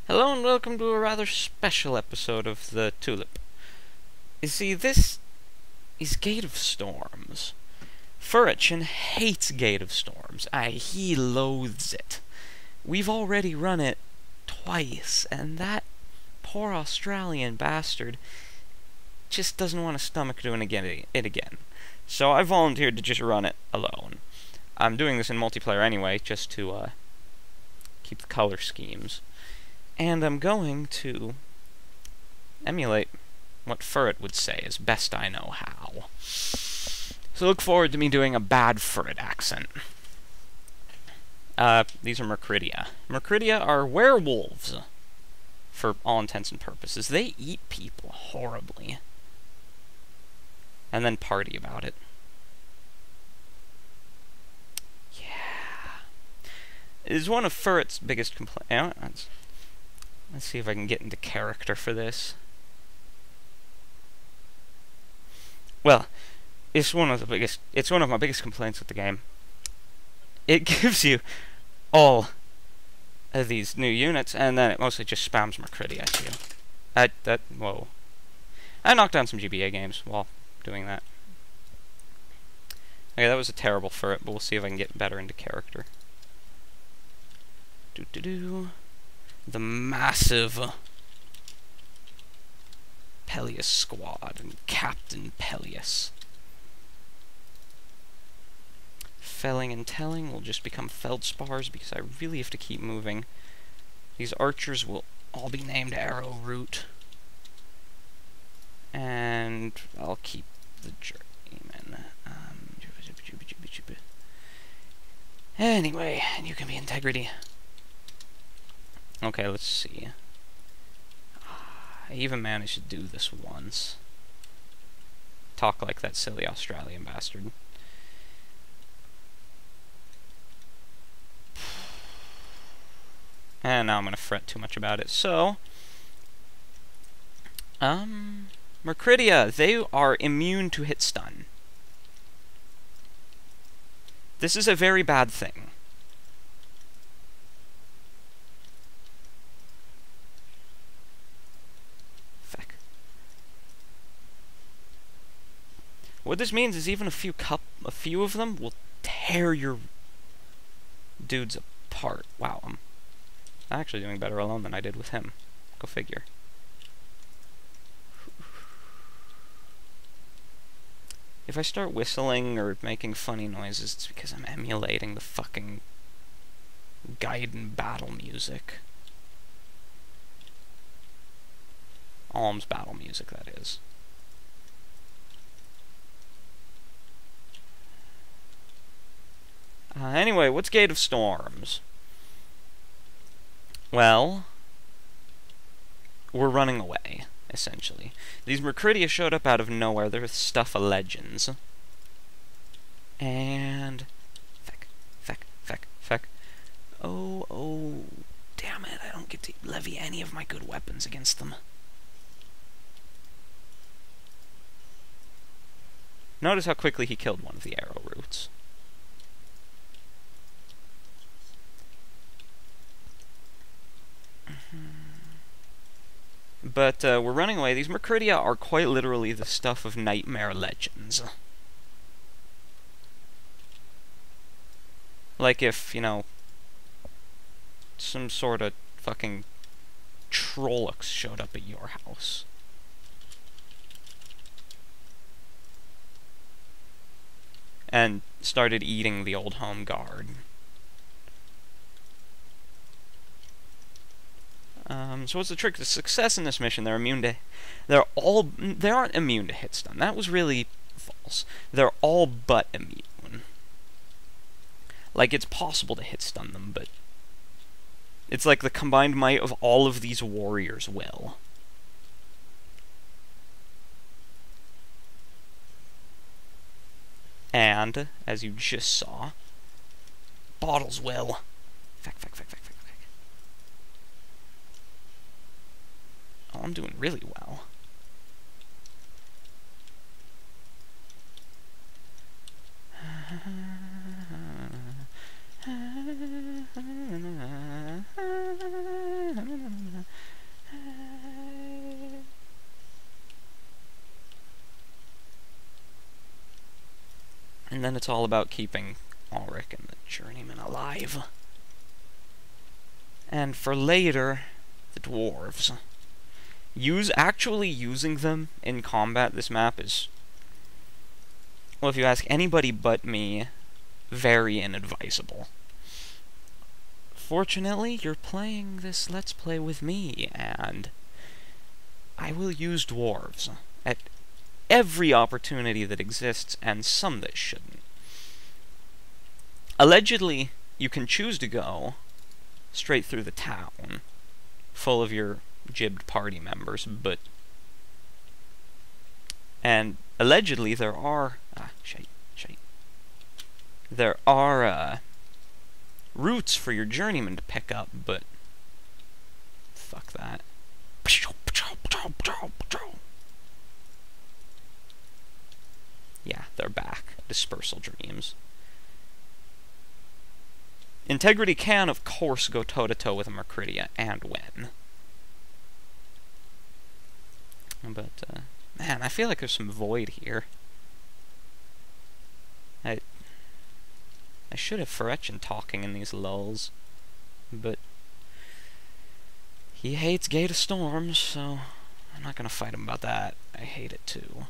Hello and welcome to a rather special episode of the Tulip. You see, this is Gate of Storms. Furet hates Gate of Storms. He loathes it. We've already run it twice, and that poor Australian bastard just doesn't want to stomach doing it again. So I volunteered to just run it alone. I'm doing this in multiplayer anyway, just to keep the color schemes. And I'm going to emulate what Furet would say as best I know how. So look forward to me doing a bad Furet accent. These are Mercridia. Mercridia are werewolves, for all intents and purposes. They eat people horribly. And then party about it. Yeah. It is one of Furet's biggest complaints. Let's see if I can get into character for this. Well, it's one of my biggest complaints with the game. It gives you all of these new units, and then it mostly just spams Mercridia at you. Whoa. I knocked down some GBA games while doing that. Okay, that was a terrible Furet, but we'll see if I can get better into character. The massive Peleus squad and Captain Peleus. Felling and telling will just become feldspars because I really have to keep moving. These archers will all be named Arrowroot. And I'll keep the journeyman. Anyway, you can be integrity. Okay, let's see. I even managed to do this once. Talk like that silly Australian bastard. And now I'm gonna fret too much about it. So, Mercridia, they are immune to hit stun. This is a very bad thing. What this means is even a few of them will tear your dudes apart. Wow, I'm actually doing better alone than I did with him. Go figure. If I start whistling or making funny noises, it's because I'm emulating the fucking Gaiden battle music. Alm's battle music, that is. Anyway, what's Gate of Storms? Well, we're running away, essentially. These Mercridia showed up out of nowhere. They're stuff of legends. And feck. Oh, damn it, I don't get to levy any of my good weapons against them. Notice how quickly he killed one of the arrow roots. But we're running away. These Mercridia are quite literally the stuff of nightmare legends. Like if, you know, some sort of fucking Trollocs showed up at your house. And started eating the old home guard. So what's the trick to success in this mission? They aren't immune to hit stun. That was really false. They're all but immune. Like, it's possible to hit stun them, but it's like the combined might of all of these warriors will. And, as you just saw, bottles will. Feck. Oh, I'm doing really well. And then it's all about keeping Ulrich and the Journeyman alive. And for later, the dwarves. Actually using them in combat, this map is, well, if you ask anybody but me, very inadvisable. Fortunately, you're playing this Let's Play with me, and I will use dwarves at every opportunity that exists, and some that shouldn't. Allegedly, you can choose to go straight through the town, full of your jibbed party members, but... And allegedly there are... There are, routes for your journeyman to pick up, but... Fuck that. Yeah, they're back. Dispersal dreams. Integrity can, of course, go toe-to-toe with a Mercridia, and win. But, man, I feel like there's some void here. I should have Furet talking in these lulls, but he hates Gate of Storms, so I'm not gonna fight him about that. I hate it too.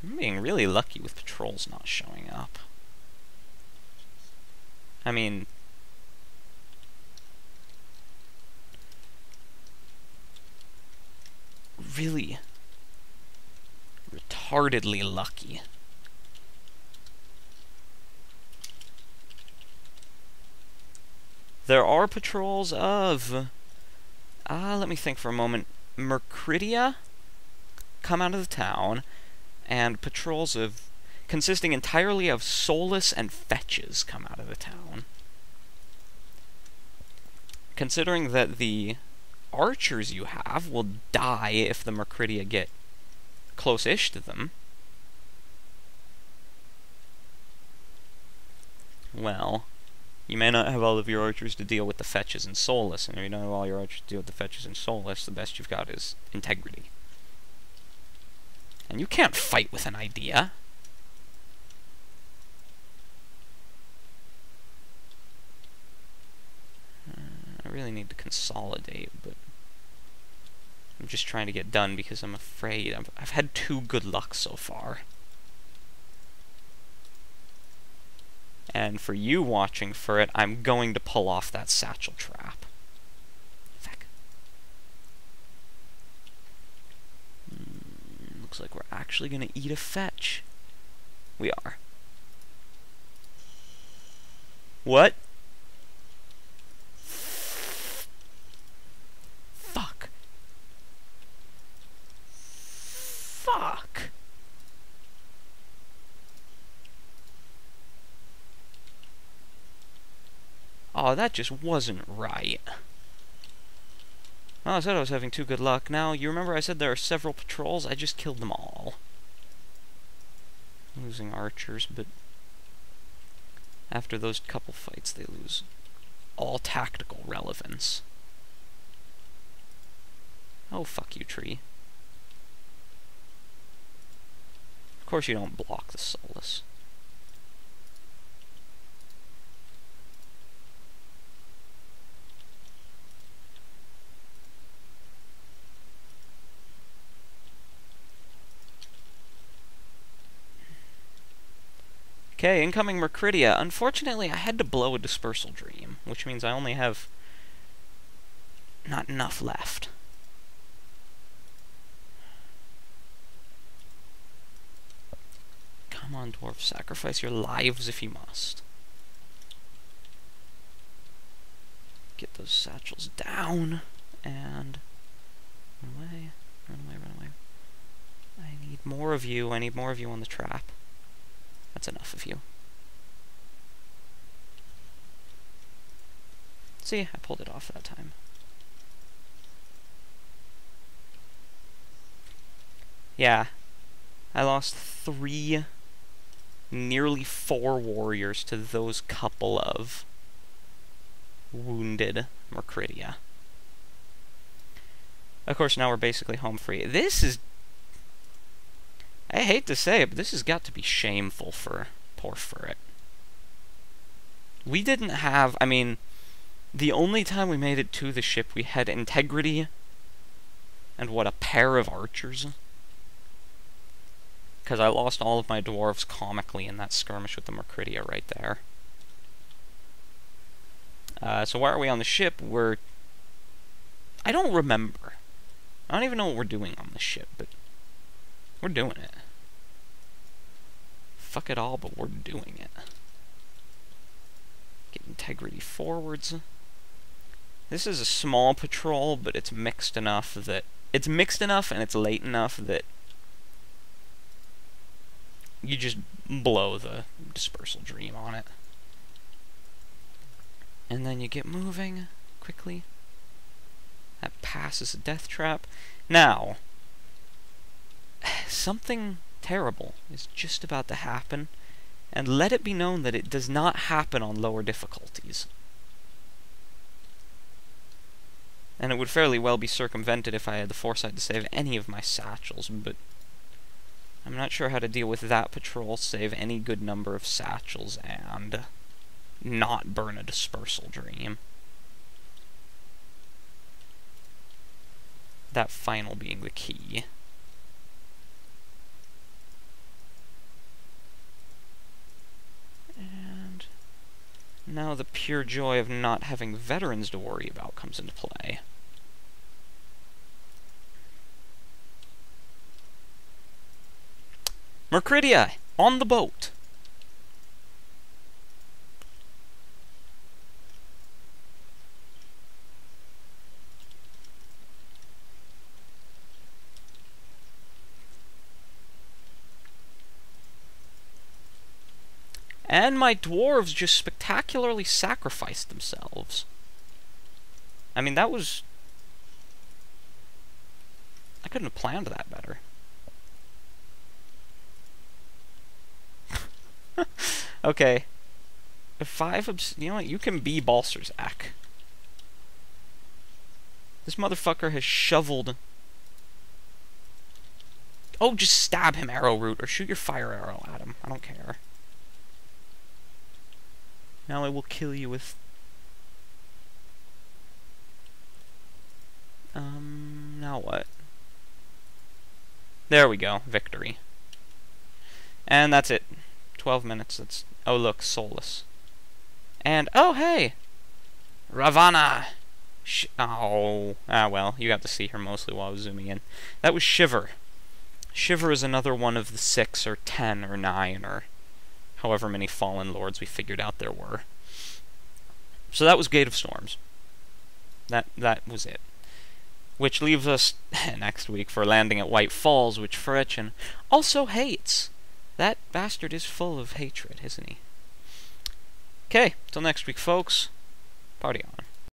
I'm being really lucky with patrols not showing up. I mean... really... retardedly lucky. There are patrols of... let me think for a moment. Mercridia come out of the town, and patrols of... consisting entirely of Soulless and Fetches come out of the town. Considering that the archers you have will die if the Mercridia get close-ish to them, well, you may not have all of your archers to deal with the Fetches and Soulless, and if you don't have all your archers to deal with the Fetches and Soulless, the best you've got is Integrity. And you can't fight with an idea. I really need to consolidate, but I'm just trying to get done because I'm afraid. I've had 2 good luck so far. And for you watching for it, I'm going to pull off that satchel trap. Feck. Looks like we're actually going to eat a fetch. We are. What? Fuck. Fuck. Oh, that just wasn't right. Well, I said I was having 2 good luck. Now, you remember I said there are several patrols? I just killed them all. Losing archers, but after those couple fights, they lose all tactical relevance. Oh, fuck you, tree. Of course you don't block the Soulless. Okay, incoming Mercridia. Unfortunately, I had to blow a Dispersal Dream, which means I only have not enough left. Come on, dwarf, sacrifice your lives if you must. Get those satchels down, and run away, run away, run away. I need more of you. I need more of you on the trap. That's enough of you. See, I pulled it off that time. Yeah, I lost 3, nearly 4 warriors to those couple of wounded Mercridia. Of course, now we're basically home free. This is... I hate to say it, but this has got to be shameful for poor Furet. We didn't have... I mean, the only time we made it to the ship, we had integrity and, what, a pair of archers? Because I lost all of my dwarves comically in that skirmish with the Mercuridia right there. So why are we on the ship? We're... I don't remember. I don't even know what we're doing on the ship, but we're doing it. Fuck it all, but we're doing it. Get integrity forwards. This is a small patrol, but it's mixed enough that... It's mixed enough and it's late enough that you just blow the dispersal dream on it. And then you get moving quickly. That passes a death trap. Now, something terrible is just about to happen, and let it be known that it does not happen on lower difficulties. And it would fairly well be circumvented if I had the foresight to save any of my satchels, but I'm not sure how to deal with that patrol, save any good number of satchels, and not burn a dispersal dream. That final being the key. And now the pure joy of not having veterans to worry about comes into play. Mercuridia, on the boat! And my dwarves just spectacularly sacrificed themselves. I mean, that was... I couldn't have planned that better. Okay. You know what? You can be Balserzak. This motherfucker has shoveled... Oh, just stab him, arrow root, or shoot your fire arrow at him. I don't care. Now I will kill you with... now what? There we go. Victory. And that's it. 12 minutes. That's... Oh, look. Soulless. And... Oh, hey! Ravana! Oh. Ah, well. You got to see her mostly while I was zooming in. That was Shiver. Shiver is another one of the 6 or 10 or 9 or... however many fallen lords we figured out there were. So that was Gate of Storms. That was it. Which leaves us next week for landing at White Falls, which Furet also hates. That bastard is full of hatred, isn't he? Okay, till next week, folks. Party on.